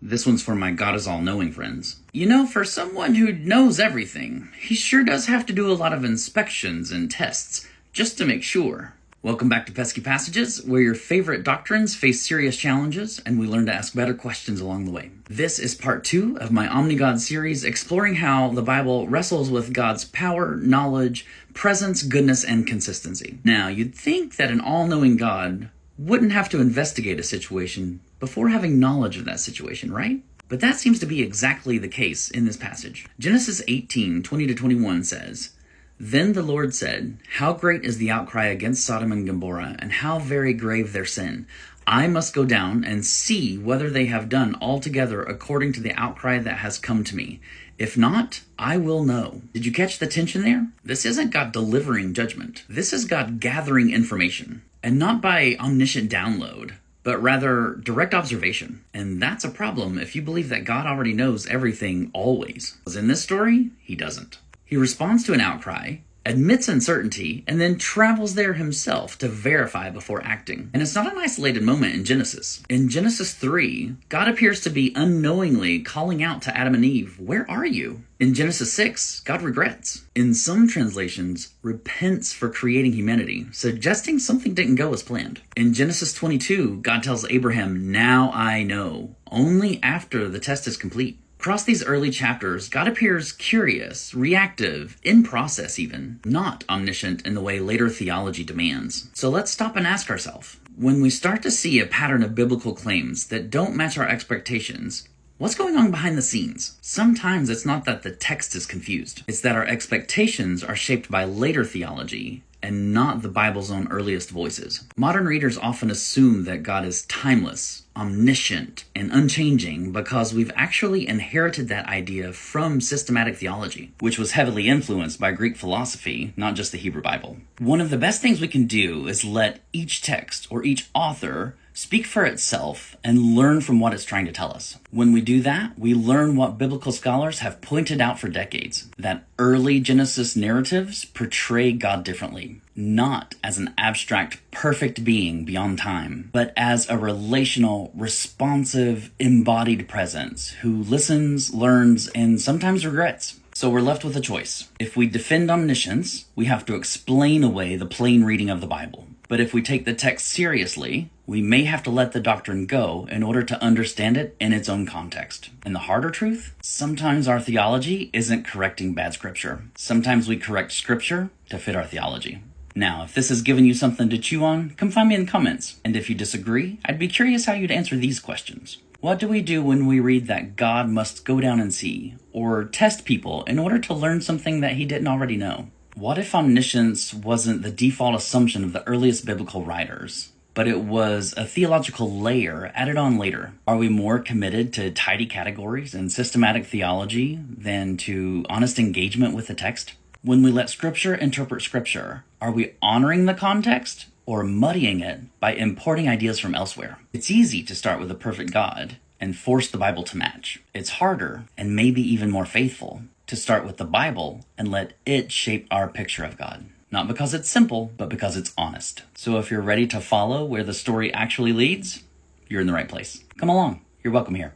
This one's for my God is all-knowing friends. You know, for someone who knows everything, he sure does have to do a lot of inspections and tests, just to make sure. Welcome back to Pesky Passages, where your favorite doctrines face serious challenges, and we learn to ask better questions along the way. This is part 2 of my Omni-God series, exploring how the Bible wrestles with God's power, knowledge, presence, goodness, and consistency. Now, you'd think that an all-knowing God wouldn't have to investigate a situation before having knowledge of that situation, right? But that seems to be exactly the case in this passage. Genesis 18:20-21 says, "Then the Lord said, How great is the outcry against Sodom and Gomorrah, and how very grave their sin. I must go down and see whether they have done altogether according to the outcry that has come to me. If not, I will know." Did you catch the tension there? This isn't God delivering judgment. This is God gathering information. And not by omniscient download, but rather direct observation. And that's a problem if you believe that God already knows everything always. Because in this story, he doesn't. He responds to an outcry, admits uncertainty, and then travels there himself to verify before acting. And it's not an isolated moment in Genesis. In Genesis 3, God appears to be unknowingly calling out to Adam and Eve, "Where are you?" In Genesis 6, God regrets. In some translations, repents for creating humanity, suggesting something didn't go as planned. In Genesis 22, God tells Abraham, "Now I know," only after the test is complete. Across these early chapters, God appears curious, reactive, in process even, not omniscient in the way later theology demands. So let's stop and ask ourselves, when we start to see a pattern of biblical claims that don't match our expectations, what's going on behind the scenes? Sometimes it's not that the text is confused. It's that our expectations are shaped by later theology and not the Bible's own earliest voices. Modern readers often assume that God is timeless, omniscient, and unchanging because we've actually inherited that idea from systematic theology, which was heavily influenced by Greek philosophy, not just the Hebrew Bible. One of the best things we can do is let each text or each author speak for itself and learn from what it's trying to tell us. When we do that, we learn what biblical scholars have pointed out for decades, that early Genesis narratives portray God differently, not as an abstract, perfect being beyond time, but as a relational, responsive, embodied presence who listens, learns, and sometimes regrets. So we're left with a choice. If we defend omniscience, we have to explain away the plain reading of the Bible. But if we take the text seriously, we may have to let the doctrine go in order to understand it in its own context. And the harder truth? Sometimes our theology isn't correcting bad scripture. Sometimes we correct scripture to fit our theology. Now, if this has given you something to chew on, come find me in the comments. And if you disagree, I'd be curious how you'd answer these questions. What do we do when we read that God must go down and see, or test people in order to learn something that he didn't already know? What if omniscience wasn't the default assumption of the earliest biblical writers, but it was a theological layer added on later? Are we more committed to tidy categories and systematic theology than to honest engagement with the text? When we let Scripture interpret Scripture, are we honoring the context or muddying it by importing ideas from elsewhere? It's easy to start with a perfect God and force the Bible to match. It's harder, and maybe even more faithful, to start with the Bible and let it shape our picture of God. Not because it's simple, but because it's honest. So if you're ready to follow where the story actually leads, you're in the right place. Come along. You're welcome here.